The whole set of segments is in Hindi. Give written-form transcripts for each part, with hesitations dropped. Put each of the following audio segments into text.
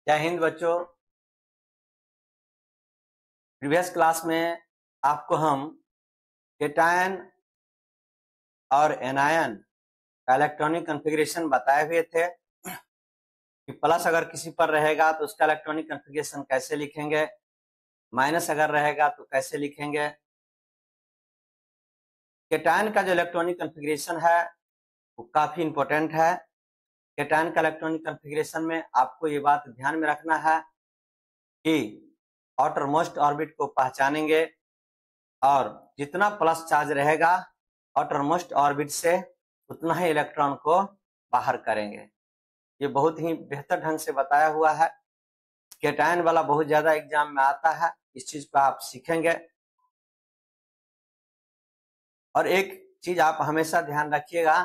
जय हिंद बच्चों। प्रीवियस क्लास में आपको हम केटायन और एनायन का इलेक्ट्रॉनिक कॉन्फ़िगरेशन बताए हुए थे कि प्लस अगर किसी पर रहेगा तो उसका इलेक्ट्रॉनिक कॉन्फ़िगरेशन कैसे लिखेंगे, माइनस अगर रहेगा तो कैसे लिखेंगे। केटायन का जो इलेक्ट्रॉनिक कॉन्फ़िगरेशन है वो काफी इंपॉर्टेंट है। केटायन का इलेक्ट्रॉनिक कॉन्फ़िगरेशन में आपको ये बात ध्यान में रखना है कि आउटर मोस्ट ऑर्बिट को पहचानेंगे और जितना प्लस चार्ज रहेगा आउटर मोस्ट ऑर्बिट से उतना ही इलेक्ट्रॉन को बाहर करेंगे। ये बहुत ही बेहतर ढंग से बताया हुआ है। केटायन वाला बहुत ज्यादा एग्जाम में आता है, इस चीज को आप सीखेंगे। और एक चीज आप हमेशा ध्यान रखिएगा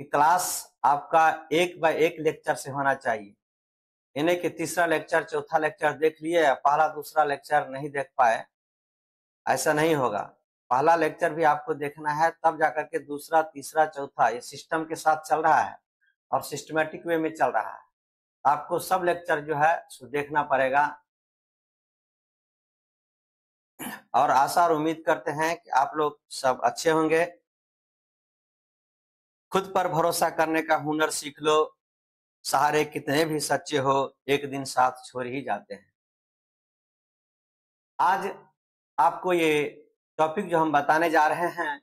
कि क्लास आपका 1/1 लेक्चर से होना चाहिए। इन्हें कि तीसरा लेक्चर चौथा लेक्चर देख लिए, पहला दूसरा लेक्चर नहीं देख पाए, ऐसा नहीं होगा। पहला लेक्चर भी आपको देखना है, तब जाकर के दूसरा तीसरा चौथा ये सिस्टम के साथ चल रहा है और सिस्टमेटिक वे में चल रहा है। आपको सब लेक्चर जो है उसको देखना पड़ेगा। और आशा और उम्मीद करते हैं कि आप लोग सब अच्छे होंगे। खुद पर भरोसा करने का हुनर सीख लो, सहारे कितने भी सच्चे हो एक दिन साथ छोड़ ही जाते हैं। आज आपको ये टॉपिक जो हम बताने जा रहे हैं,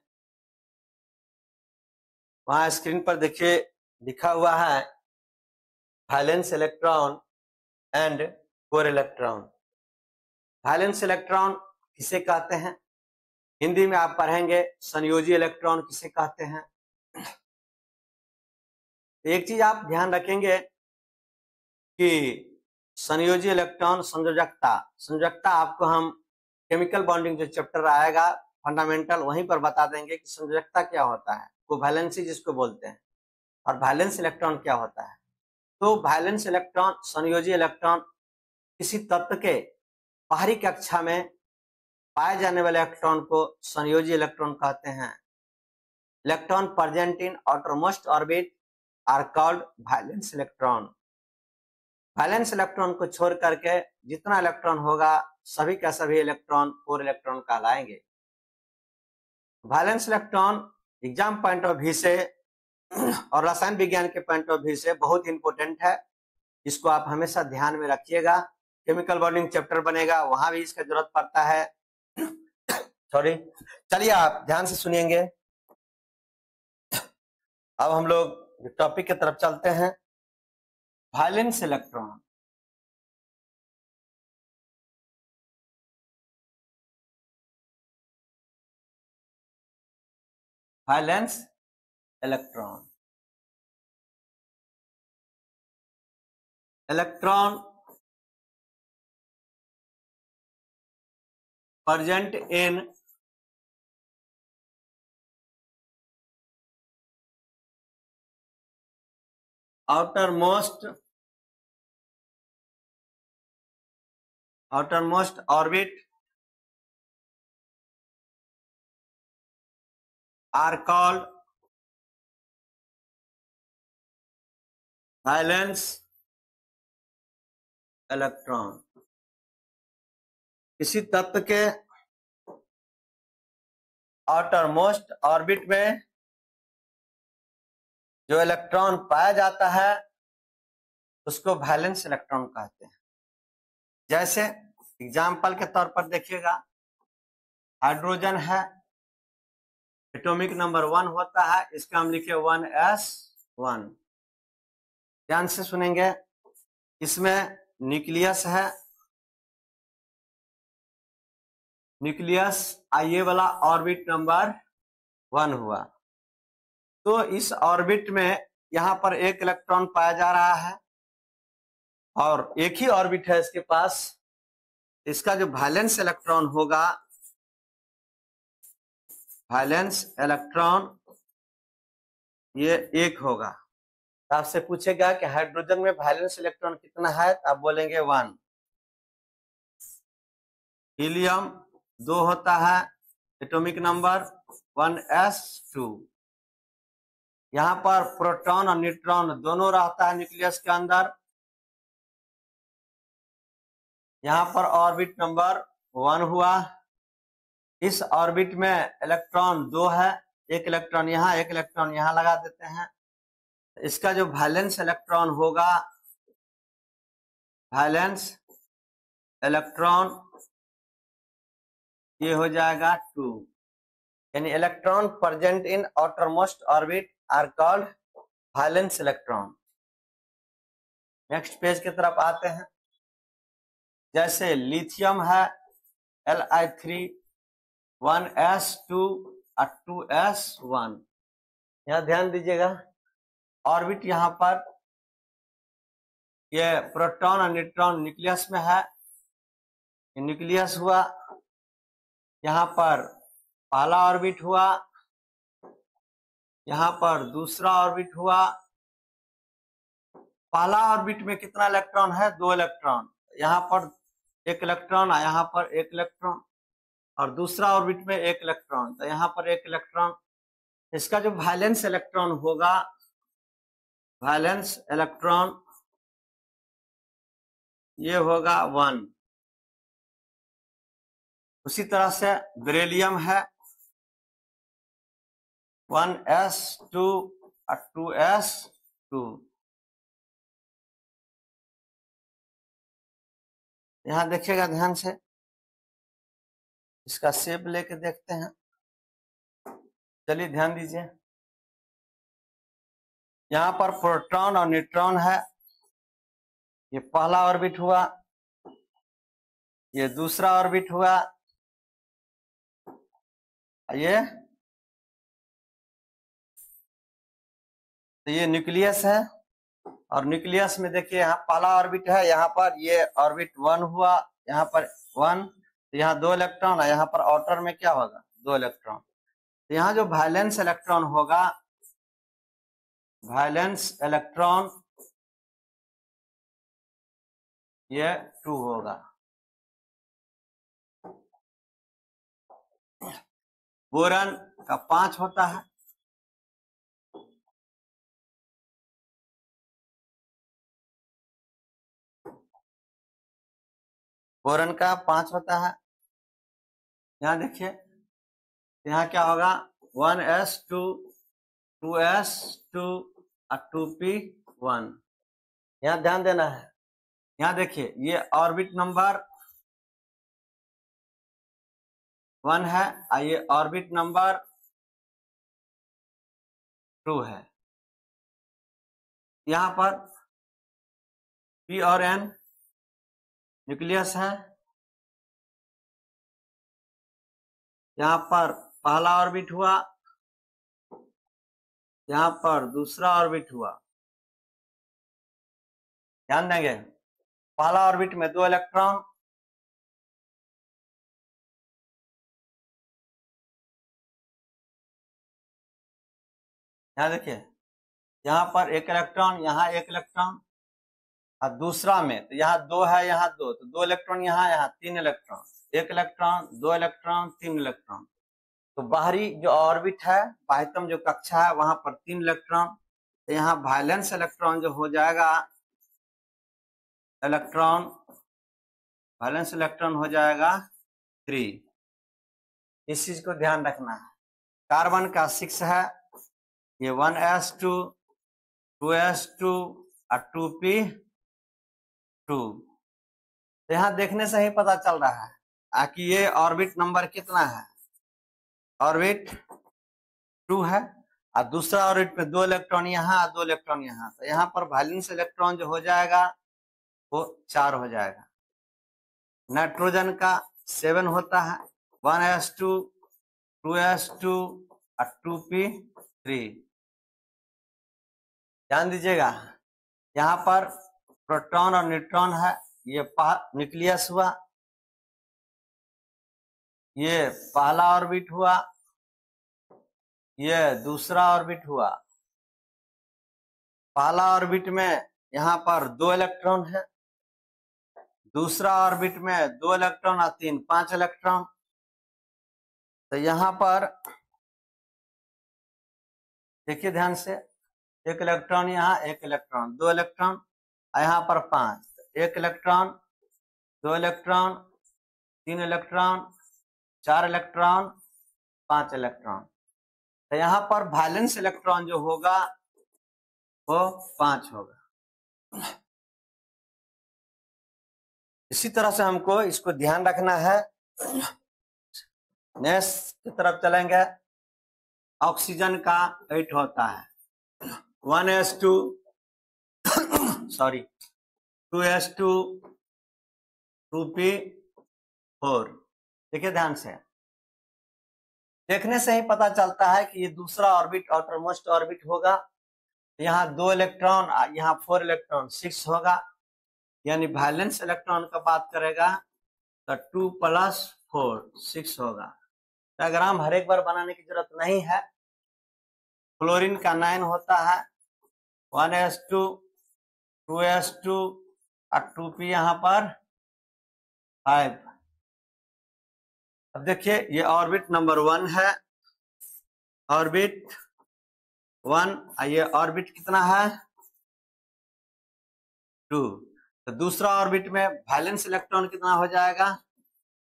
वहां स्क्रीन पर देखिए लिखा हुआ है valence electron and core electron. Valence electron किसे कहते हैं, हिंदी में आप पढ़ेंगे संयोजी इलेक्ट्रॉन किसे कहते हैं। एक चीज आप ध्यान रखेंगे कि संयोजी इलेक्ट्रॉन संयोजकता आपको हम केमिकल बॉन्डिंग जो चैप्टर आएगा फंडामेंटल वहीं पर बता देंगे कि संयोजकता क्या होता है, कोवैलेंसी जिसको बोलते हैं, और वैलेंस इलेक्ट्रॉन क्या होता है। तो वैलेंस इलेक्ट्रॉन संयोजी इलेक्ट्रॉन किसी तत्व के बाहरी कक्षा में पाए जाने वाले इलेक्ट्रॉन को संयोजी इलेक्ट्रॉन कहते हैं। Electron present in outermost orbit are called valence electron. Valence electron को छोड़ करके जितना इलेक्ट्रॉन होगा सभी का सभी इलेक्ट्रॉन कोर इलेक्ट्रॉन कहलाएंगे। Valence electron exam point of view से और रसायन विज्ञान के पॉइंट ऑफ व्यू से बहुत इंपॉर्टेंट है। इसको आप हमेशा ध्यान में रखिएगा। केमिकल बॉन्डिंग चैप्टर बनेगा वहां भी इसका जरूरत पड़ता है। सॉरी, चलिए आप ध्यान से सुनिएंगे। अब हम लोग टॉपिक की तरफ चलते हैं। Valence electron, valence electron, electron present in outermost orbit are called valence electron। किसी तत्व के आउटरमोस्ट ऑर्बिट में जो इलेक्ट्रॉन पाया जाता है उसको वैलेंस इलेक्ट्रॉन कहते हैं। जैसे एग्जाम्पल के तौर पर देखिएगा, हाइड्रोजन है, एटॉमिक नंबर 1 होता है, इसका हम लिखे 1s1। ध्यान से सुनेंगे, इसमें न्यूक्लियस है, न्यूक्लियस ये वाला ऑर्बिट नंबर 1 हुआ। तो इस ऑर्बिट में यहाँ पर एक इलेक्ट्रॉन पाया जा रहा है और एक ही ऑर्बिट है इसके पास। इसका जो वैलेंस इलेक्ट्रॉन होगा, वैलेंस इलेक्ट्रॉन ये 1 होगा। तो आपसे पूछेगा कि हाइड्रोजन में वैलेंस इलेक्ट्रॉन कितना है, तो आप बोलेंगे 1। हीलियम 2 होता है, एटॉमिक नंबर 1s2। यहाँ पर प्रोटॉन और न्यूट्रॉन दोनों रहता है न्यूक्लियस के अंदर। यहाँ पर ऑर्बिट नंबर 1 हुआ। इस ऑर्बिट में इलेक्ट्रॉन 2 है, एक इलेक्ट्रॉन यहाँ, एक इलेक्ट्रॉन यहाँ लगा देते हैं। इसका जो वैलेंस इलेक्ट्रॉन होगा, वैलेंस इलेक्ट्रॉन ये हो जाएगा 2, यानी electron present in outermost orbit are called valence electron. Next page की तरफ आते हैं। जैसे लिथियम है Li3 1s2 और 2s1। यहाँ ध्यान दीजिएगा, ऑर्बिट यहाँ पर ये प्रोटॉन और न्यूट्रॉन न्यूक्लियस में है, न्यूक्लियस हुआ। यहाँ पर पहला ऑर्बिट हुआ, यहाँ पर दूसरा ऑर्बिट हुआ। पहला ऑर्बिट में कितना इलेक्ट्रॉन है? 2 इलेक्ट्रॉन। यहाँ पर एक इलेक्ट्रॉन और यहाँ पर एक इलेक्ट्रॉन, और दूसरा ऑर्बिट में एक इलेक्ट्रॉन, तो यहाँ पर एक इलेक्ट्रॉन। इसका जो वैलेंस इलेक्ट्रॉन होगा, वैलेंस इलेक्ट्रॉन ये होगा 1। उसी तरह से बेरिलियम है 1s2 और 2s2। यहाँ देखिएगा ध्यान से, इसका शेप लेके देखते हैं। चलिए ध्यान दीजिए, यहाँ पर प्रोटॉन और न्यूट्रॉन है। ये पहला ऑर्बिट हुआ, ये दूसरा ऑर्बिट हुआ, ये न्यूक्लियस है। और न्यूक्लियस में देखिए यहाँ पहला ऑर्बिट है, यहाँ पर ये ऑर्बिट 1 हुआ, यहाँ पर 1, तो यहाँ 2 इलेक्ट्रॉन है। यहाँ पर आउटर में क्या होगा? 2 इलेक्ट्रॉन। तो यहाँ जो वैलेंस इलेक्ट्रॉन होगा, वैलेंस इलेक्ट्रॉन ये 2 होगा। बोरॉन का 5 होता है। बोरॉन का 5 होता है। यहाँ देखिए, यहाँ क्या होगा? 1s2 2s2 और 2p1। यहाँ ध्यान देना है। यहाँ देखिए, ये ऑर्बिट नंबर 1 है और ये ऑर्बिट नंबर 2 है। यहाँ पर p और n न्यूक्लियस है। यहाँ पर पहला ऑर्बिट हुआ, यहाँ पर दूसरा ऑर्बिट हुआ। ध्यान देंगे, पहला ऑर्बिट में 2 इलेक्ट्रॉन, यहाँ देखिए, यहाँ पर एक इलेक्ट्रॉन, यहाँ एक इलेक्ट्रॉन, और दूसरा में तो यहाँ 2 है, यहाँ 2, तो 2 इलेक्ट्रॉन यहाँ, यहाँ 3 इलेक्ट्रॉन, एक इलेक्ट्रॉन, 2 इलेक्ट्रॉन, 3 इलेक्ट्रॉन। तो बाहरी जो ऑर्बिट है, बाह्यतम जो कक्षा है, वहां पर 3 इलेक्ट्रॉन। तो यहाँ वैलेंस इलेक्ट्रॉन जो हो जाएगा, वैलेंस इलेक्ट्रॉन हो जाएगा 3। इस चीज को ध्यान रखना है। कार्बन का 6 है, ये 1s2 2s2 और 2p2। तो यहाँ देखने से ही पता चल रहा है कि ये ऑर्बिट नंबर कितना है? ऑर्बिट 2 है, और दूसरा ऑर्बिट में 2 इलेक्ट्रॉन यहाँ, 2 इलेक्ट्रॉन यहाँ। तो यहाँ पर वैलेंस इलेक्ट्रॉन जो हो जाएगा वो 4 हो जाएगा। नाइट्रोजन का 7 होता है, 1s2 2s2 और 2p3। ध्यान दीजिएगा, यहाँ पर प्रोटॉन और न्यूट्रॉन है। ये न्यूक्लियस हुआ, ये पहला ऑर्बिट हुआ, ये दूसरा ऑर्बिट हुआ। पहला ऑर्बिट में यहाँ पर 2 इलेक्ट्रॉन है, दूसरा ऑर्बिट में 2 इलेक्ट्रॉन और 3 5 इलेक्ट्रॉन। तो यहाँ पर देखिए ध्यान से, एक इलेक्ट्रॉन यहाँ, एक इलेक्ट्रॉन, 2 इलेक्ट्रॉन, और यहाँ पर 5, एक electron, 2 electron, 3 electron, 4 electron, 5 electron. तो यहाँ पर वैलेंस इलेक्ट्रॉन जो होगा वो 5 होगा। इसी तरह से हमको इसको ध्यान रखना है। नेक्स्ट की तरफ चलेंगे। ऑक्सीजन का 8 होता है 1s2 सॉरी 2s2 2p4। देखिए ध्यान से, देखने से ही पता चलता है कि ये दूसरा ऑर्बिट आउटर मोस्ट ऑर्बिट होगा। यहाँ 2 इलेक्ट्रॉन, यहाँ 4 इलेक्ट्रॉन, 6 होगा। यानी वैलेंस इलेक्ट्रॉन का बात करेगा तो 2 + 4 6 होगा। डायग्राम हर एक बार बनाने की जरूरत नहीं है। क्लोरीन का 9 होता है 1s2 2s2 और 2p यहाँ पर 5। अब देखिए ये ऑर्बिट नंबर 1 है, ऑर्बिट 1। ये ऑर्बिट कितना है 2। तो दूसरा ऑर्बिट में वैलेंस इलेक्ट्रॉन कितना हो जाएगा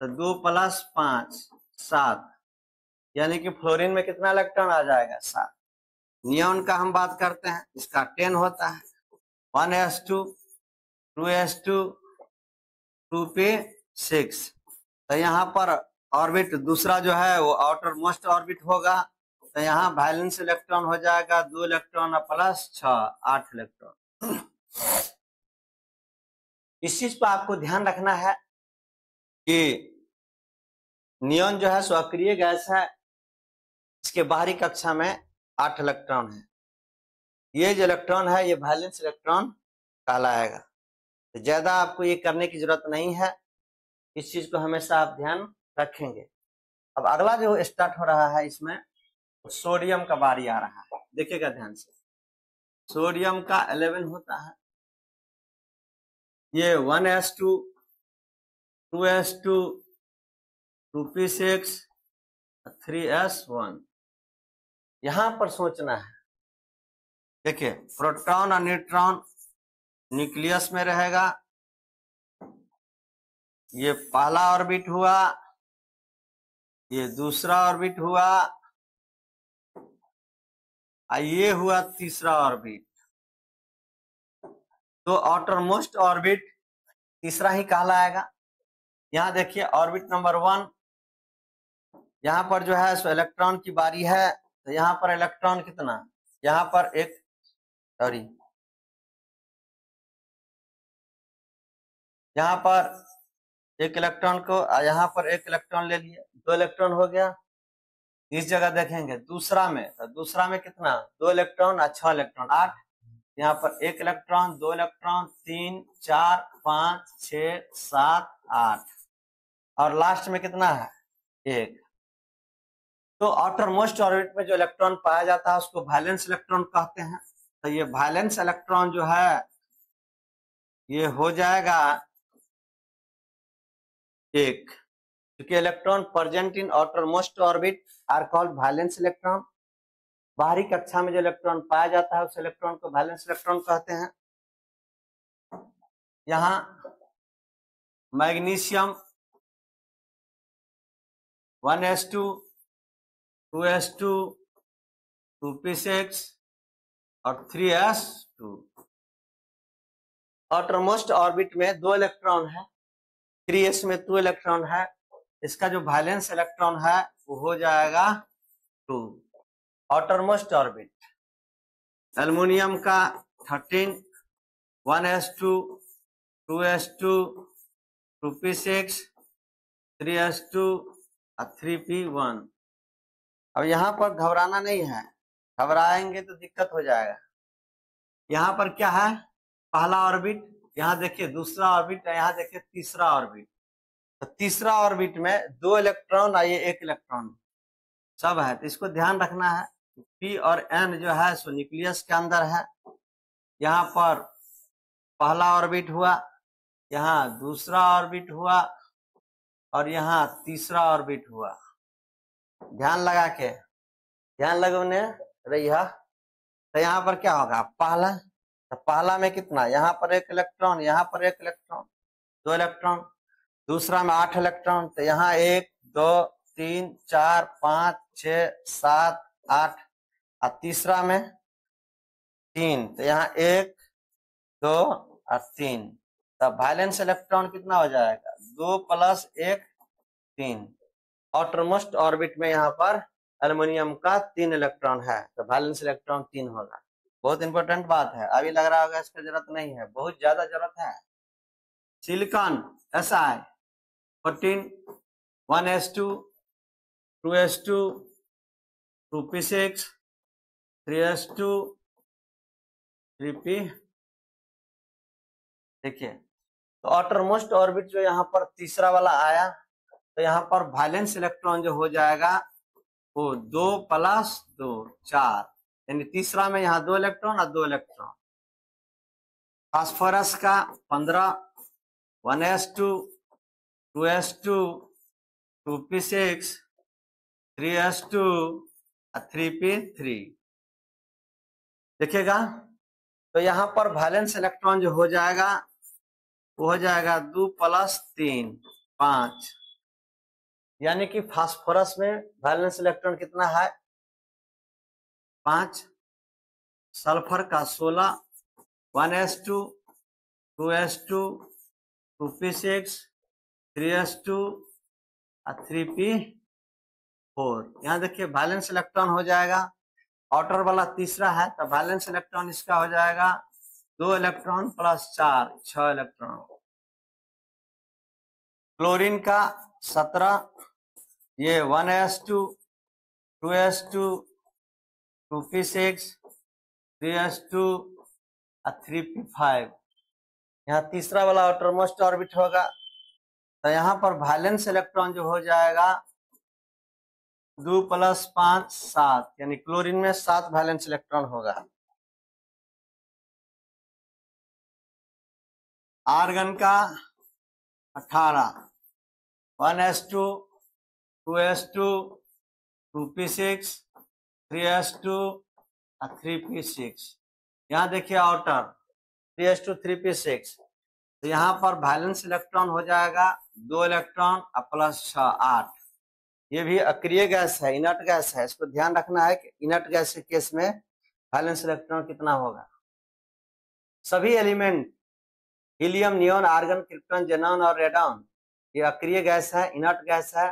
तो 2 + 5 7। यानी कि फ्लोरीन में कितना इलेक्ट्रॉन आ जाएगा 7। नियॉन का हम बात करते हैं, इसका 10 होता है 1s2 2s2 2p6। तो यहाँ पर ऑर्बिट दूसरा जो है वो आउटर मोस्ट ऑर्बिट होगा। तो यहाँ वैलेंस इलेक्ट्रॉन हो जाएगा 2 इलेक्ट्रॉन प्लस 6 8 इलेक्ट्रॉन। इस चीज पर आपको ध्यान रखना है कि नियॉन जो है सक्रिय गैस है, इसके बाहरी कक्षा में 8 इलेक्ट्रॉन है। ये जो इलेक्ट्रॉन है ये वैलेंस इलेक्ट्रॉन कहलाएगा। तो ज्यादा आपको ये करने की जरूरत नहीं है, इस चीज को हमेशा आप ध्यान रखेंगे। अब अगला जो स्टार्ट हो रहा है इसमें सोडियम का बारी आ रहा है, देखिएगा ध्यान से। सोडियम का 11 होता है, ये 1s2 2s2 2p6 3s1। यहां पर सोचना है, देखिए प्रोटॉन और न्यूट्रॉन न्यूक्लियस में रहेगा। ये पहला ऑर्बिट हुआ, ये दूसरा ऑर्बिट हुआ, ये हुआ तीसरा ऑर्बिट। तो आउटर मोस्ट ऑर्बिट तीसरा ही कहलाएगा। यहाँ देखिए ऑर्बिट नंबर 1, यहाँ पर जो है सो इलेक्ट्रॉन की बारी है। तो यहाँ पर इलेक्ट्रॉन कितना, यहाँ पर एक सॉरी यहाँ पर एक इलेक्ट्रॉन को, यहाँ पर एक इलेक्ट्रॉन ले लिए, 2 इलेक्ट्रॉन हो गया। इस जगह देखेंगे दूसरा में, तो दूसरा में कितना 2 इलेक्ट्रॉन और 6 इलेक्ट्रॉन 8। यहाँ पर 1 इलेक्ट्रॉन 2 इलेक्ट्रॉन 3 4 5 6 7 8 और लास्ट में कितना है 1। तो आउटर मोस्ट ऑर्बिट में जो इलेक्ट्रॉन पाया जाता है उसको वैलेंस इलेक्ट्रॉन कहते हैं। तो ये वैलेंस इलेक्ट्रॉन जो है ये हो जाएगा 1, क्योंकि electron present in outer most orbit are called valence electron. बाहरी कक्षा में जो इलेक्ट्रॉन पाया जाता है उस इलेक्ट्रॉन को वैलेंस इलेक्ट्रॉन कहते हैं। यहाँ मैग्नीशियम 1s2 2s2 2p6 और 3s2। आउटर मोस्ट ऑर्बिट में 2 इलेक्ट्रॉन है, 3s में 2 इलेक्ट्रॉन है। इसका जो वैलेंस इलेक्ट्रॉन है वो हो जाएगा 2। आउटर मोस्ट ऑर्बिट एल्युमिनियम का 13 1s2 2s2 2p6 3s2 और 3p1। अब यहाँ पर घबराना नहीं है, घबराएंगे तो दिक्कत हो जाएगा। यहाँ पर क्या है पहला ऑर्बिट, यहाँ देखिए दूसरा ऑर्बिट, यहाँ देखिए तीसरा ऑर्बिट। तो तीसरा ऑर्बिट में 2 इलेक्ट्रॉन और ये 1 इलेक्ट्रॉन सब है। तो इसको ध्यान रखना है, P और N जो है सो न्यूक्लियस के अंदर है। यहाँ पर पहला ऑर्बिट हुआ, यहाँ दूसरा ऑर्बिट हुआ और यहाँ तीसरा ऑर्बिट हुआ। ध्यान लगा के, ध्यान लगाने रहिए। तो यहाँ पर क्या होगा पहला, तो पहला में कितना, यहाँ पर 1 इलेक्ट्रॉन, यहाँ पर 1 इलेक्ट्रॉन, 2 इलेक्ट्रॉन। दूसरा में 8 इलेक्ट्रॉन, तो यहाँ 1 2 3 4 5 6 7 8, और तीसरा में 3, तो यहाँ 1 2 और 3, तब वैलेंस इलेक्ट्रॉन कितना हो जाएगा 2 + 1 3। आउटरमोस्ट ऑर्बिट में यहाँ पर एल्युमिनियम का 3 इलेक्ट्रॉन है, तो वैलेंस इलेक्ट्रॉन 3 होगा। बहुत इंपॉर्टेंट बात है, अभी लग रहा होगा इसका जरूरत नहीं है, बहुत ज्यादा जरूरत है। Silicon Si 14 1s2 2s2 2p6 3s2 3p। देखिए, तो आउटरमोस्ट ऑर्बिट जो यहाँ पर तीसरा वाला आया, तो यहाँ पर वैलेंस इलेक्ट्रॉन जो हो जाएगा वो 2 + 2 4, यानी तीसरा में यहाँ 2 इलेक्ट्रॉन और 2 इलेक्ट्रॉन। फास्फोरस का 15 1s2 2s2 2p6 3s2 3p3। देखिएगा, तो यहाँ पर वैलेंस इलेक्ट्रॉन जो हो जाएगा वो हो जाएगा 2 + 3 5, यानी कि फास्फोरस में वैलेंस इलेक्ट्रॉन कितना है 5, सल्फर का 16 1s2 2s2 2p6 3s2 3p4। यहाँ देखिए वैलेंस इलेक्ट्रॉन हो जाएगा, आउटर वाला तीसरा है, तो वैलेंस इलेक्ट्रॉन इसका हो जाएगा 2 इलेक्ट्रॉन + 4 6 इलेक्ट्रॉन। क्लोरीन का 17, ये 1s2 2s2 2p6 3s2 3p5। यहाँ तीसरा वाला आउटरमोस्ट ऑर्बिट होगा, तो यहाँ पर वैलेंस इलेक्ट्रॉन जो हो जाएगा 2 + 5 7, यानी क्लोरीन में 7 वैलेंस इलेक्ट्रॉन होगा। आर्गन का 18 1s2 2s2 2p6 3s2 3p6। यहाँ देखिए आउटर 3s2 3p6, तो यहाँ पर वैलेंस इलेक्ट्रॉन हो जाएगा 2 इलेक्ट्रॉन + 6 8। ये भी अक्रिय गैस है, इनर्ट गैस है, इसको ध्यान रखना है कि इनर्ट गैस के केस में वैलेंस इलेक्ट्रॉन कितना होगा। सभी element helium neon argon krypton xenon और रेडॉन ये अक्रिय गैस है, इनर्ट गैस है।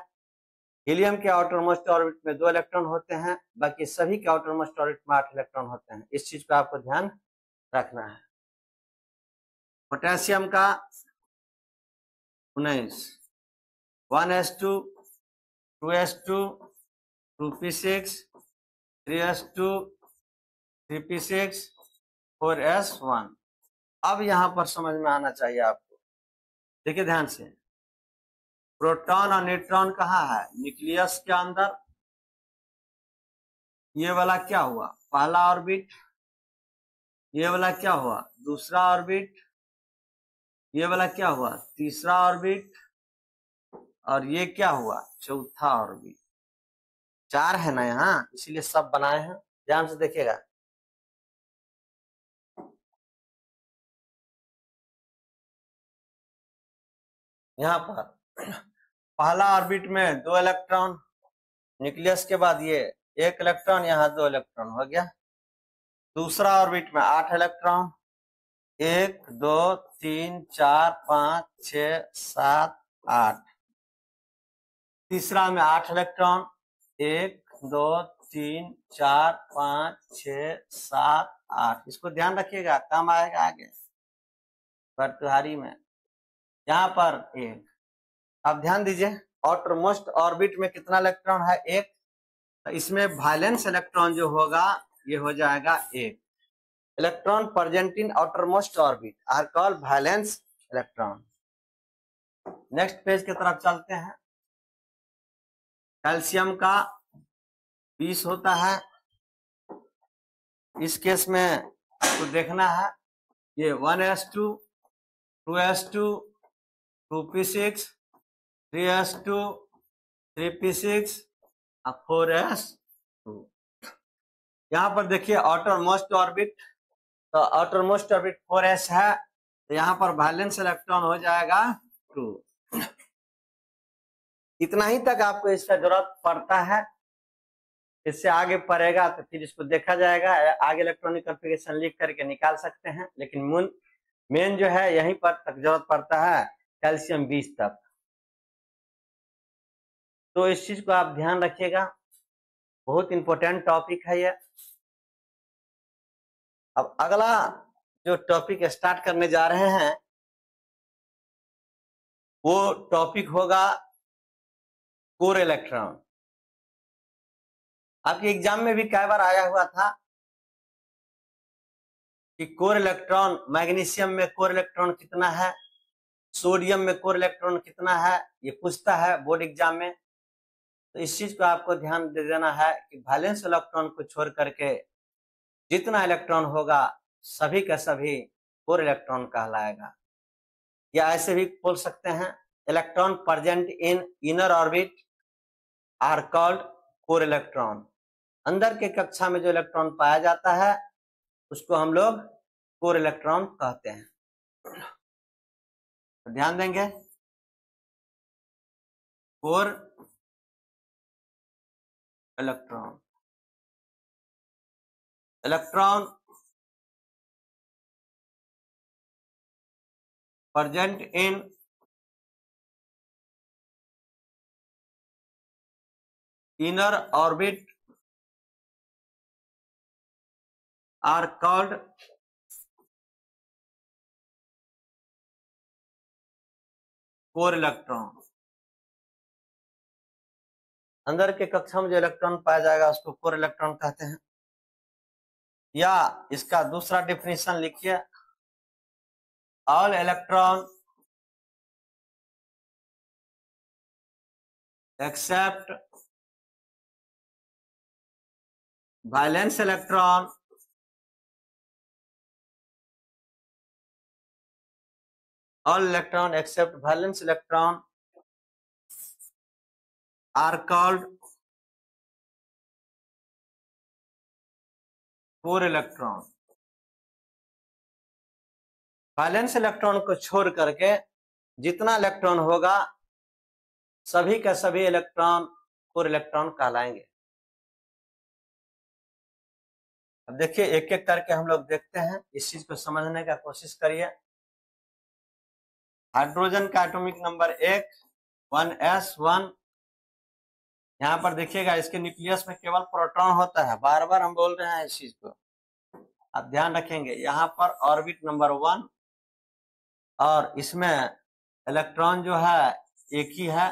हीलियम के आउटर मोस्ट ऑर्बिट में 2 इलेक्ट्रॉन होते हैं, बाकी सभी के आउटर मोस्ट ऑर्बिट में 8 इलेक्ट्रॉन होते हैं। इस चीज का आपको ध्यान रखना है। पोटेशियम का 19 1s2 2s2 2p6 3s2 3p6 4s1। अब यहां पर समझ में आना चाहिए आपको, देखिए ध्यान से, प्रोटॉन और न्यूट्रॉन कहाँ है न्यूक्लियस के अंदर। ये वाला क्या हुआ पहला ऑर्बिट, ये वाला क्या हुआ दूसरा ऑर्बिट, ये वाला क्या हुआ तीसरा ऑर्बिट, और ये क्या हुआ चौथा ऑर्बिट। 4 है ना यहाँ, इसीलिए सब बनाए हैं, ध्यान से देखिएगा। यहाँ पर पहला ऑर्बिट में 2 इलेक्ट्रॉन, न्यूक्लियस के बाद ये 1 इलेक्ट्रॉन, यहाँ 2 इलेक्ट्रॉन हो गया। दूसरा ऑर्बिट में 8 इलेक्ट्रॉन, 1 2 3 4 5 6 7 8। तीसरा में 8 इलेक्ट्रॉन, 1 2 3 4 5 6 7 8। इसको ध्यान रखिएगा, काम आएगा आगे प्रतिहारी में। यहाँ पर 1। अब ध्यान दीजिए, आउटर मोस्ट ऑर्बिट में कितना इलेक्ट्रॉन है 1, तो इसमें वैलेंस इलेक्ट्रॉन जो होगा ये हो जाएगा 1। Electron present in outer most orbit are called valence electron. Next page की तरफ चलते हैं। कैल्शियम का 20 होता है, इस केस में आपको देखना है, ये 1s2 2s2 2p6 3s2 3p6 और 4s2। यहाँ पर देखिए आउटर मोस्ट ऑर्बिट, तो आउटर मोस्ट ऑर्बिट 4s है, तो यहाँ पर वैलेंस इलेक्ट्रॉन हो जाएगा 2। इतना ही तक आपको इसका जरूरत पड़ता है। इससे आगे पड़ेगा तो फिर इसको देखा जाएगा, आगे इलेक्ट्रॉनिक कॉन्फ़िगरेशन लिख करके निकाल सकते हैं, लेकिन मेन जो है यहीं पर तक जरूरत पड़ता है कैल्शियम 20 तक। तो इस चीज को आप ध्यान रखिएगा, बहुत इंपॉर्टेंट टॉपिक है ये। अब अगला जो टॉपिक स्टार्ट करने जा रहे हैं वो टॉपिक होगा कोर इलेक्ट्रॉन। आपके एग्जाम में भी कई बार आया हुआ था कि कोर इलेक्ट्रॉन, मैग्नीशियम में कोर इलेक्ट्रॉन कितना है, सोडियम में कोर इलेक्ट्रॉन कितना है, ये पूछता है बोर्ड एग्जाम में। तो इस चीज को आपको ध्यान दे देना है कि वैलेंस इलेक्ट्रॉन को छोड़ करके जितना इलेक्ट्रॉन होगा सभी का सभी कोर इलेक्ट्रॉन कहलाएगा। या ऐसे भी बोल सकते हैं, electron present in inner orbit are called core electron. अंदर के कक्षा में जो इलेक्ट्रॉन पाया जाता है उसको हम लोग कोर इलेक्ट्रॉन कहते हैं। तो ध्यान देंगे, core electron, electron present in inner orbit are called core electron. अंदर के कक्षा में जो इलेक्ट्रॉन पाया जाएगा उसको कोर इलेक्ट्रॉन कहते हैं। या इसका दूसरा डेफिनेशन लिखिए, all electron except valence electron all electron except valence electron are called core electron। Valence electron को छोड़ करके जितना इलेक्ट्रॉन होगा सभी का सभी इलेक्ट्रॉन कोर इलेक्ट्रॉन कहलाएंगे। अब देखिए एक एक करके हम लोग देखते हैं, इस चीज को समझने का कोशिश करिए। हाइड्रोजन का एटॉमिक नंबर 1s1। यहाँ पर देखिएगा इसके न्यूक्लियस में केवल प्रोटॉन होता है, बार बार हम बोल रहे हैं इस चीज को, आप ध्यान रखेंगे। यहाँ पर ऑर्बिट नंबर 1 और इसमें इलेक्ट्रॉन जो है एक ही है,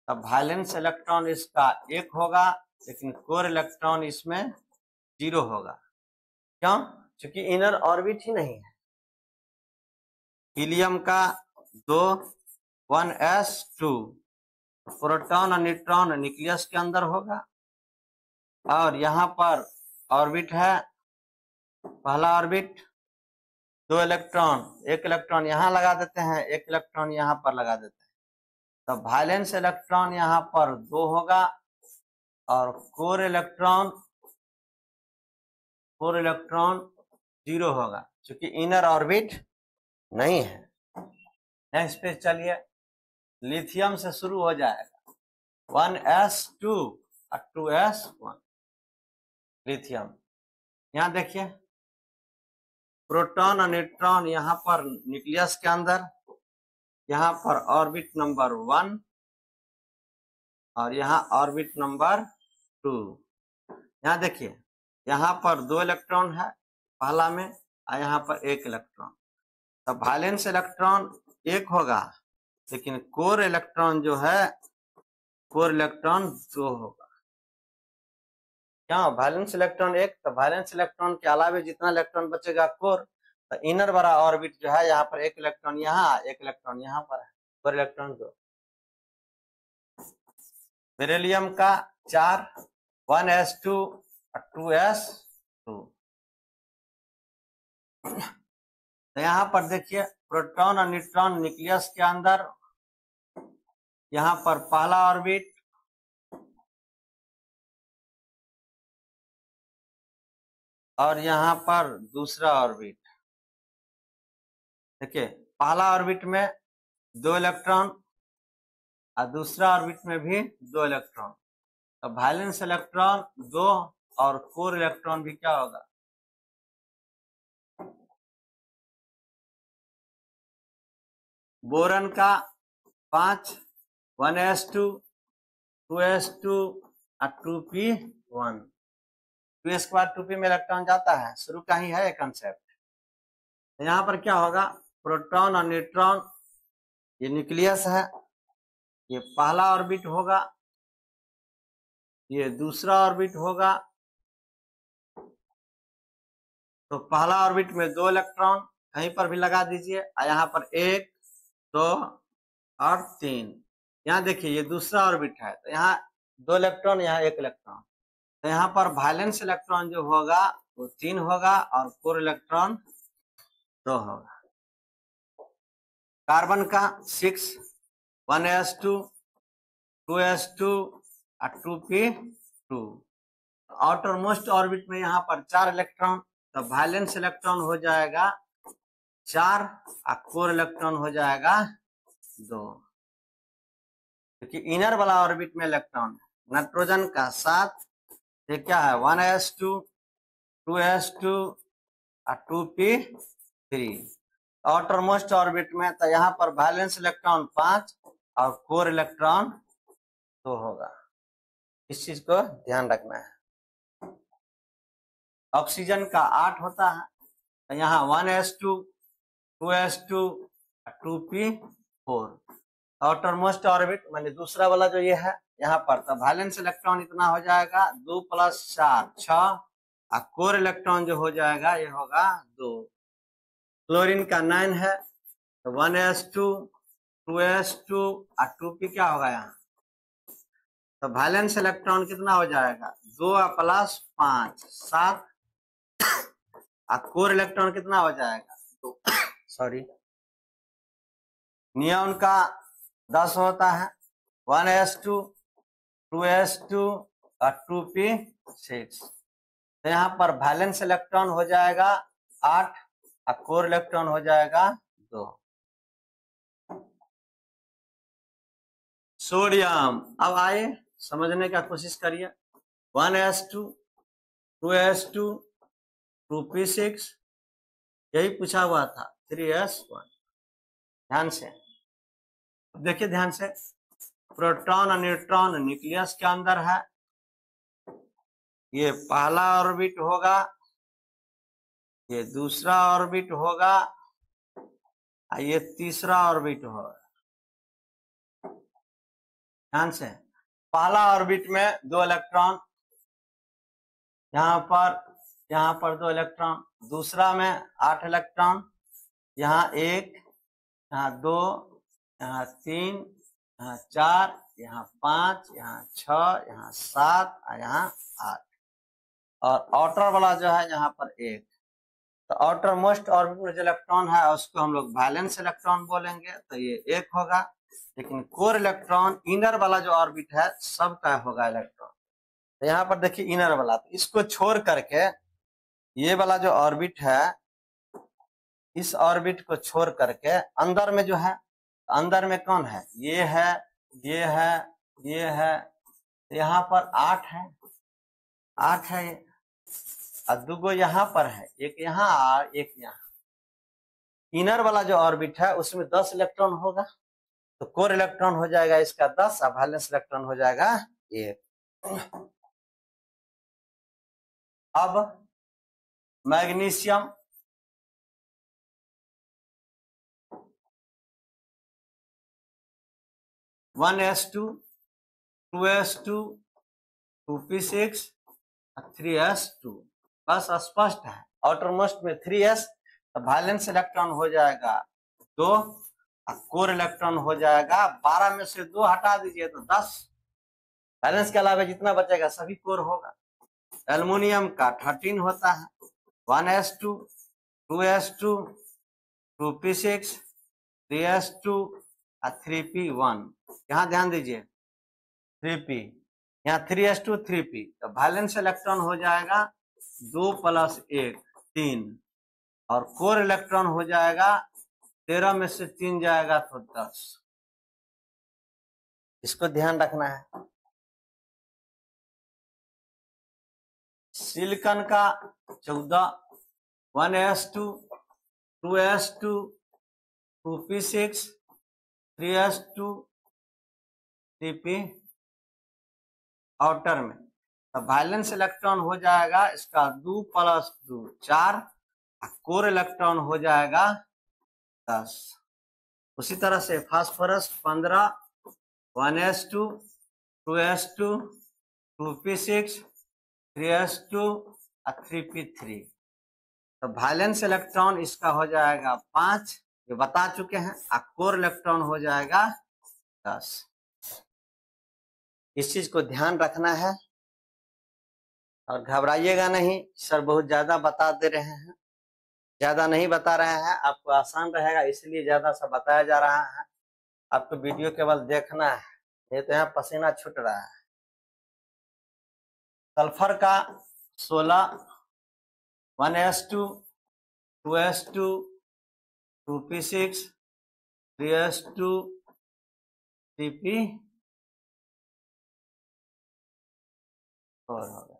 तब वैलेंस इलेक्ट्रॉन इसका 1 होगा, लेकिन कोर इलेक्ट्रॉन इसमें 0 होगा। क्यों? क्योंकि इनर ऑर्बिट ही नहीं है। हीलियम का 2 1s2, प्रोटॉन और न्यूट्रॉन न्यूक्लियस के अंदर होगा। और यहाँ पर ऑर्बिट है, पहला ऑर्बिट 2 इलेक्ट्रॉन, 1 इलेक्ट्रॉन यहाँ लगा देते हैं, 1 इलेक्ट्रॉन यहाँ पर लगा देते हैं, तो वैलेंस इलेक्ट्रॉन यहाँ पर 2 होगा और कोर इलेक्ट्रॉन 0 होगा, क्योंकि इनर ऑर्बिट नहीं है। नेक्स्ट पेज चलिए, लिथियम से शुरू हो जाएगा, 1s2 और 2s1 लिथियम। यहाँ देखिए प्रोटॉन और न्यूट्रॉन यहाँ पर न्यूक्लियस के अंदर, यहाँ पर ऑर्बिट नंबर 1 और यहाँ ऑर्बिट नंबर 2। यहाँ देखिए यहाँ पर 2 इलेक्ट्रॉन है पहला में और यहाँ पर 1 इलेक्ट्रॉन, तो वैलेंस इलेक्ट्रॉन 1 होगा, लेकिन कोर इलेक्ट्रॉन जो है कोर इलेक्ट्रॉन 2 होगा। क्या वैलेंस इलेक्ट्रॉन 1, तो वैलेंस इलेक्ट्रॉन के अलावा जितना इलेक्ट्रॉन बचेगा कोर, तो इनर वाला ऑर्बिट जो है यहाँ पर 1 इलेक्ट्रॉन यहाँ, 1 इलेक्ट्रॉन यहाँ पर है, कोर इलेक्ट्रॉन 2। बेरिलियम का 4 1s2 और 2s2। तो यहाँ पर देखिए प्रोटॉन और न्यूट्रॉन न्यूक्लियस के अंदर, यहाँ पर पहला ऑर्बिट और यहाँ पर दूसरा ऑर्बिट। देखिए पहला ऑर्बिट में 2 इलेक्ट्रॉन और दूसरा ऑर्बिट में भी 2 इलेक्ट्रॉन। तो वैलेंस इलेक्ट्रॉन 2 और कोर इलेक्ट्रॉन भी क्या होगा, बोरन का 5 1s2 2s2 और 2p1, 2 स्क्वायर 2p में इलेक्ट्रॉन जाता है, शुरू का ही है ये कंसेप्ट। तो यहाँ पर क्या होगा, प्रोटॉन और न्यूट्रॉन, ये न्यूक्लियस है, ये पहला ऑर्बिट होगा, ये दूसरा ऑर्बिट होगा। तो पहला ऑर्बिट में 2 इलेक्ट्रॉन कहीं पर भी लगा दीजिए, और यहाँ पर 1 2 और 3। यहाँ देखिए ये दूसरा ऑर्बिट है, तो यहाँ 2 इलेक्ट्रॉन, यहाँ 1 इलेक्ट्रॉन। तो यहाँ पर वैलेंस इलेक्ट्रॉन जो होगा वो 3 होगा और कोर इलेक्ट्रॉन 2 होगा। कार्बन का 6 1s2 2s2 और 2p2। आउटर मोस्ट ऑर्बिट में यहाँ पर 4 इलेक्ट्रॉन, तो वैलेंस इलेक्ट्रॉन हो जाएगा 4 और कोर इलेक्ट्रॉन हो जाएगा 2, क्योंकि इनर वाला ऑर्बिट में इलेक्ट्रॉन है। नाइट्रोजन का 7, ये क्या है 1s2 2s2 और 2p3। आउटर मोस्ट ऑर्बिट में तो यहाँ पर वैलेंस इलेक्ट्रॉन 5 और कोर इलेक्ट्रॉन 2 होगा। इस चीज को ध्यान रखना है। ऑक्सीजन का 8 होता है, तो यहाँ 1s2 2s2 और 2p4। आउटर मोस्ट ऑर्बिट माने दूसरा वाला जो ये है, यहाँ पर तो वैलेंस इलेक्ट्रॉन इतना हो जाएगा 2 + 4 6 और कोर इलेक्ट्रॉन जो हो जाएगा ये होगा 2। क्लोरीन का 9 है, तो 1s2 2s2 और 2p क्या होगा यहाँ, तो वैलेंस इलेक्ट्रॉन कितना हो जाएगा 2 + 5 7 और कोर इलेक्ट्रॉन कितना हो जाएगा 2 सॉरी। नियॉन का 10 होता है, 1s2 2s2 और 2p6। तो यहाँ पर वैलेंस इलेक्ट्रॉन हो जाएगा 8 और कोर इलेक्ट्रॉन हो जाएगा 2। सोडियम, अब आए समझने का कोशिश करिए। 1s2 2s2 2p6, यही पूछा हुआ था 3s1। ध्यान से देखिए, ध्यान से। प्रोटॉन और न्यूट्रॉन न्यूक्लियस के अंदर है, ये पहला ऑर्बिट होगा, ये दूसरा ऑर्बिट होगा, ये तीसरा ऑर्बिट होगा। ध्यान से, पहला ऑर्बिट में 2 इलेक्ट्रॉन, यहाँ पर 2 इलेक्ट्रॉन, दूसरा में 8 इलेक्ट्रॉन, यहाँ 1 यहाँ 2 यहाँ 3 यहाँ 4 यहाँ 5 यहाँ 6 यहाँ 7 और यहाँ 8। और आउटर वाला जो है यहाँ पर 1। तो आउटर मोस्ट ऑर्बिट में जो इलेक्ट्रॉन है उसको हम लोग वैलेंस इलेक्ट्रॉन बोलेंगे, तो ये 1 होगा। लेकिन कोर इलेक्ट्रॉन इनर वाला जो ऑर्बिट है सबका होगा इलेक्ट्रॉन। तो यहाँ पर देखिए इनर वाला, तो इसको छोड़ करके ये वाला जो ऑर्बिट है, इस ऑर्बिट को छोड़ करके अंदर में जो है, अंदर में कौन है, ये है ये है ये है, यहाँ पर 8 है 8 है, और 2 यहाँ पर है, एक यहाँ और एक यहाँ। इनर वाला जो ऑर्बिट है उसमें 10 इलेक्ट्रॉन होगा, तो कोर इलेक्ट्रॉन हो जाएगा इसका 10 और वैलेंस इलेक्ट्रॉन हो जाएगा 1। अब magnesium, one s2 2s2 2p6 3s2, बस स्पष्ट है। आउटर मोस्ट में 3s, तो वैलेंस इलेक्ट्रॉन हो जाएगा 2 और कोर इलेक्ट्रॉन हो जाएगा 12 में से 2 हटा दीजिए तो 10। वैलेंस के अलावा जितना बचेगा सभी कोर होगा। एल्युमिनियम का 13 होता है, 1s2 2s2 2p6 3s2 और 3p1। यहाँ ध्यान दीजिए 3p, यहाँ 3s2 3p, तो वैलेंस इलेक्ट्रॉन हो जाएगा 2 + 1 3 और कोर इलेक्ट्रॉन हो जाएगा 13 में से 3 जाएगा तो 10। इसको ध्यान रखना है। सिलिकॉन का 14, 1s2, 2s2, 2p6, 3s2, 3p outer में। तो वैलेंस इलेक्ट्रॉन हो जाएगा इसका 2 + 2 4, कोर इलेक्ट्रॉन हो जाएगा 10। उसी तरह से phosphorus 15, 1s2, 2s2, 2p6, 3s2 और 3p3। तो वैलेंस इलेक्ट्रॉन इसका हो जाएगा 5, ये बता चुके हैं। और कोर इलेक्ट्रॉन हो जाएगा 10। इस चीज को ध्यान रखना है और घबराइएगा नहीं। सर बहुत ज्यादा बता दे रहे हैं, ज्यादा नहीं बता रहे हैं, आपको आसान रहेगा इसलिए ज्यादा सा बताया जा रहा है। आपको वीडियो केवल देखना है, नहीं तो यहाँ पसीना छूट रहा है। सल्फर का 16, 1s2, 2s2, 2p6, 3s2, 3p4 हो गया।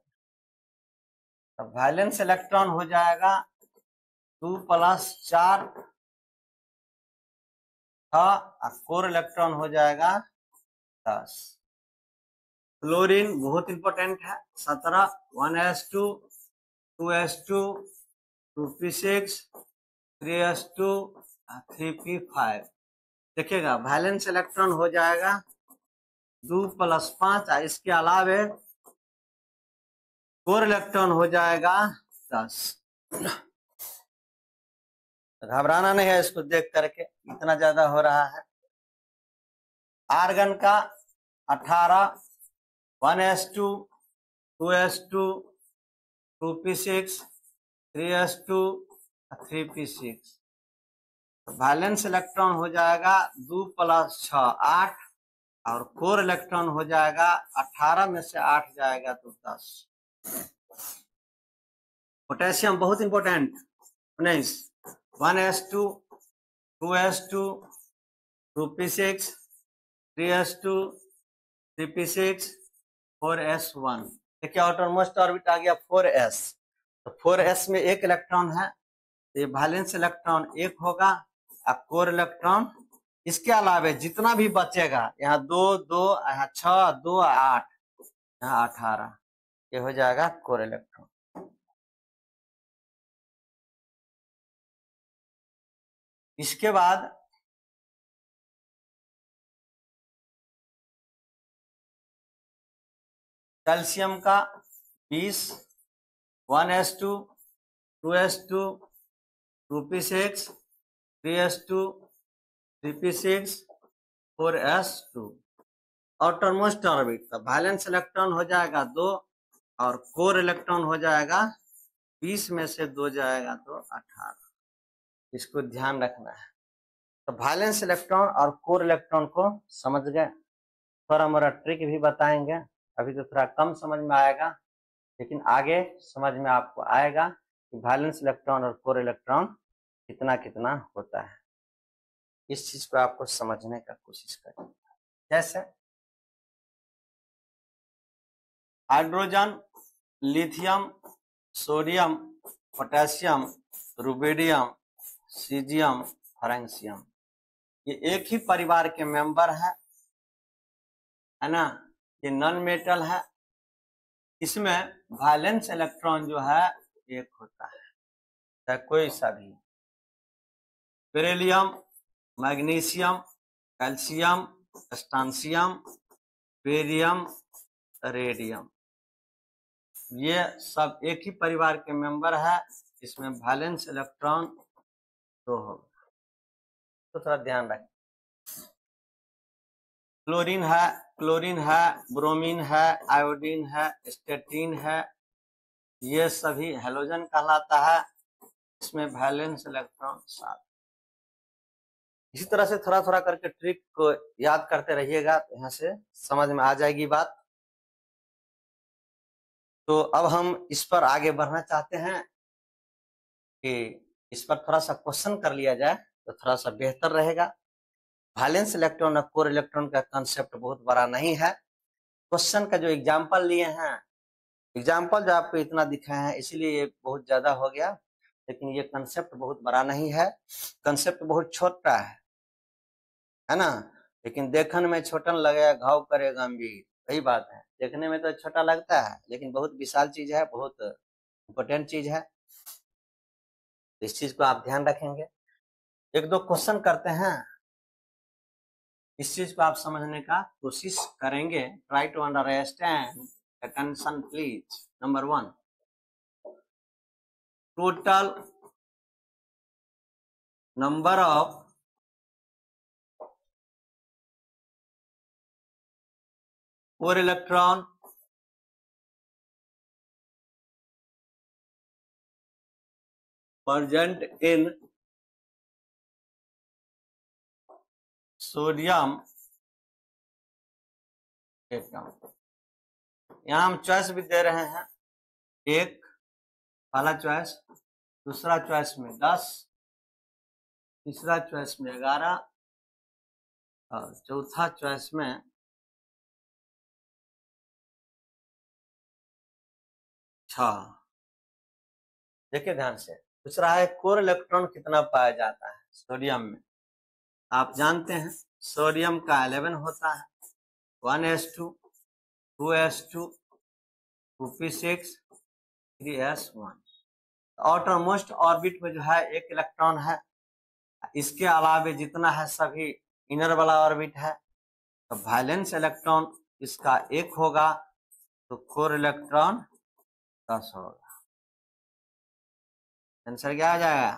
तो वैलेंस इलेक्ट्रॉन हो जाएगा 2 + 4 और कोर इलेक्ट्रॉन हो जाएगा 10। क्लोरीन बहुत इंपॉर्टेंट है। 17, 1s2, 2s2, 2p6, 3s2, 3p5। देखिएगा वैलेंस इलेक्ट्रॉन हो जाएगा 2 + 5। इसके अलावे कोर इलेक्ट्रॉन हो जाएगा 10। घबराना नहीं है इसको देख करके, इतना ज्यादा हो रहा है। आर्गन का 18, 1s2, 2s2, 2p6, 3s2, 3p6। Valence electron हो जाएगा 2 + 6 8 और कोर इलेक्ट्रॉन हो जाएगा 18 में से 8 जाएगा तो 10। पोटेशियम बहुत important. 19, 1s2, 2s2, 2p6, 3s2, 3p6, 4s1। देखिए आउटर मोस्ट ऑर्बिट आ गया 4s। तो 4s में एक इलेक्ट्रॉन है, तो ये वैलेंस इलेक्ट्रॉन एक होगा और कोर इलेक्ट्रॉन इसके अलावे जितना भी बचेगा, यहाँ 2 2, यहाँ 6 2, 8, यहाँ 18, ये हो जाएगा कोर इलेक्ट्रॉन। इसके बाद कैल्शियम का 20, 1s2, 2s2, 2p6, 3s2, 3p6, 4s2। Outer most orbit का वैलेंस इलेक्ट्रॉन हो जाएगा 2 और कोर इलेक्ट्रॉन हो जाएगा 20 में से 2 जाएगा तो 18। इसको ध्यान रखना है। तो वैलेंस इलेक्ट्रॉन और कोर इलेक्ट्रॉन को समझ गए। थोड़ा मोड़ा ट्रिक भी बताएंगे, अभी तो थोड़ा कम समझ में आएगा, लेकिन आगे समझ में आपको आएगा कि वैलेंस इलेक्ट्रॉन और कोर इलेक्ट्रॉन कितना कितना होता है। इस चीज को आपको समझने का कोशिश करें। जैसे hydrogen, lithium, sodium, potassium, rubidium, caesium, francium, ये एक ही परिवार के मेंबर है ना। ये नॉन मेटल है। इसमें वैलेंस इलेक्ट्रॉन जो है एक होता है, चाहे कोई सा भी। Beryllium, magnesium, calcium, strontium, barium, radium, ये सब एक ही परिवार के मेंबर है। इसमें वैलेंस इलेक्ट्रॉन 2 होगा, तो थोड़ा ध्यान रखें। क्लोरीन है, ब्रोमीन है, आयोडीन है, स्टेटिन है, ये सभी हेलोजन कहलाता है। इसमें वैलेंस इलेक्ट्रॉन 7। इसी तरह से थोड़ा थोड़ा करके ट्रिक को याद करते रहिएगा, तो यहाँ से समझ में आ जाएगी बात। तो अब हम इस पर आगे बढ़ना चाहते हैं कि इस पर थोड़ा सा क्वेश्चन कर लिया जाए तो थोड़ा सा बेहतर रहेगा। वैलेंस इलेक्ट्रॉन और कोर इलेक्ट्रॉन का कंसेप्ट बहुत बड़ा नहीं है। क्वेश्चन का जो एग्जाम्पल लिए हैं, एग्जाम्पल जो आपको इतना दिखाए हैं, इसीलिए ये बहुत ज्यादा हो गया, लेकिन ये कंसेप्ट बहुत बड़ा नहीं है, कंसेप्ट बहुत छोटा है ना। लेकिन देखने में छोटा लगेगा, घाव करे गंभीर, वही बात है। देखने में तो छोटा लगता है, लेकिन बहुत विशाल चीज है, बहुत इम्पोर्टेंट चीज है। इस चीज को आप ध्यान रखेंगे। एक दो क्वेश्चन करते हैं, इस चीज को आप समझने का कोशिश करेंगे। Try to understand, attention please. Number 1, total number of core electron present in sodium atom. यहाँ हम चॉइस भी दे रहे हैं, एक पहला चॉइस, दूसरा चॉइस में 10, तीसरा चॉइस में 11 और चौथा चॉइस में 6। देखिए ध्यान से, दूसरा है कोर इलेक्ट्रॉन कितना पाया जाता है सोडियम में। आप जानते हैं सोडियम का 11 होता है, 1s2, 2s2, 2p6, 3s1। Outer most orbit में जो है एक इलेक्ट्रॉन है, इसके अलावा जितना है सभी इनर वाला ऑर्बिट है। तो वैलेंस इलेक्ट्रॉन इसका 1 होगा, तो कोर इलेक्ट्रॉन 10 होगा। आंसर क्या आ जाएगा?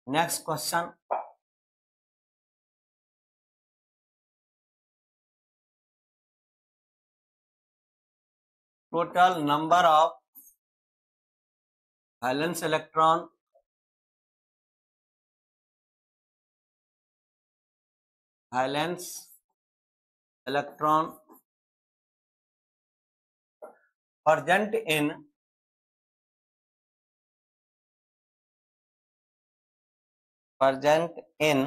Next question, total number of valence electron present in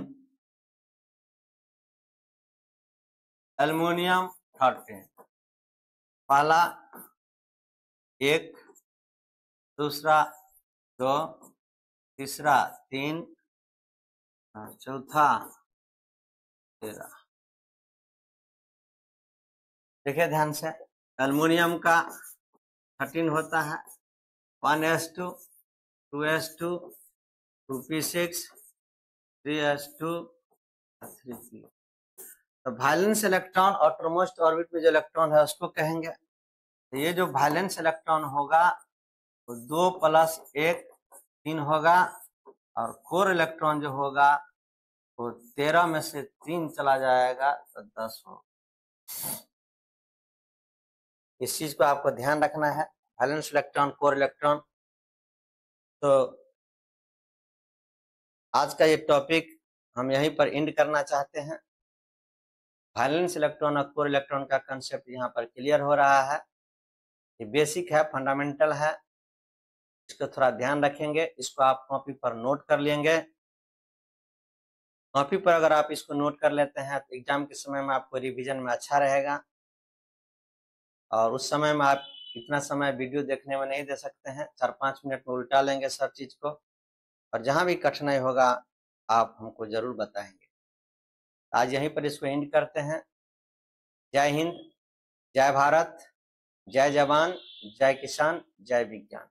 aluminium 13। पहला 1, दूसरा 2, तीसरा 3, चौथा 13। देखिए ध्यान से, एल्युमिनियम का 13 होता है, 1s2, 2s2, 2p6, 3s2, 3p। तो वैलेंस इलेक्ट्रॉन आउटरमोस्ट ऑर्बिट में जो इलेक्ट्रॉन है उसको कहेंगे। तो ये जो वैलेंस इलेक्ट्रॉन होगा वो 2 + 1 3 होगा, और कोर इलेक्ट्रॉन जो होगा वो 13 में से 3 चला जाएगा, तो 10 होगा। इस चीज को आपको ध्यान रखना है, वैलेंस इलेक्ट्रॉन, कोर इलेक्ट्रॉन। तो आज का ये टॉपिक हम यहीं पर एंड करना चाहते हैं। वैलेंस इलेक्ट्रॉन और कोर इलेक्ट्रॉन का कंसेप्ट यहाँ पर क्लियर हो रहा है। ये बेसिक है, फंडामेंटल है, इसको थोड़ा ध्यान रखेंगे। इसको आप कॉपी पर नोट कर लेंगे। कॉपी पर अगर आप इसको नोट कर लेते हैं तो एग्जाम के समय में आपको रिवीजन में अच्छा रहेगा। और उस समय में आप इतना समय वीडियो देखने में नहीं दे सकते हैं, 4-5 मिनट में उल्टा लेंगे सब चीज को, और जहां भी कठिनाई होगा आप हमको जरूर बताएंगे। आज यहीं पर इसको एंड करते हैं। जय हिंद, जय भारत, जय जवान, जय किसान, जय विज्ञान।